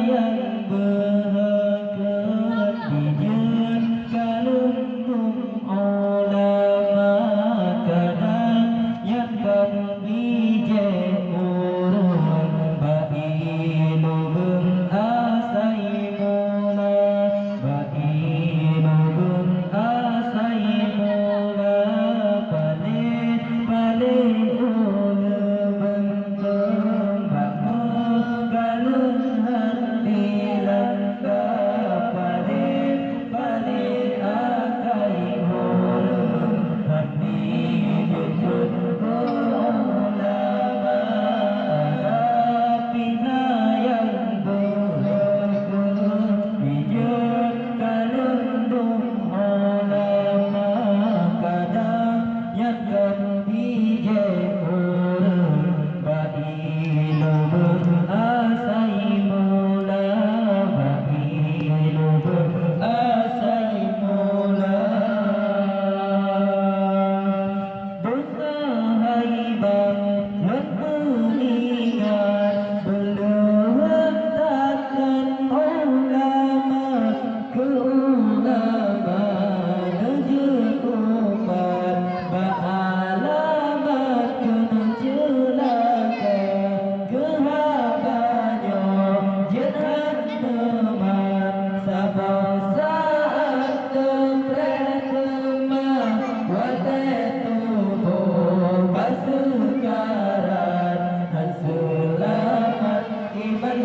yang berkelet dijen kalundung ulama kadang yang kan bije urun bailu berasai mula bailu berasai mula paling ulu benteng bangun galung hati langka paling akai ulu hati jujur ulama pina yang berkelet dijen kalundung ulama kadang yang kan bije urun bailu berasai mula bailu berasai mula bersahaibang mengingat belum takkan ulama ke ulama nejukupan beralamat kena celaka kehabanya jenhan teman sabar saat tempat wadah tubuh pasukaran dan selamat iman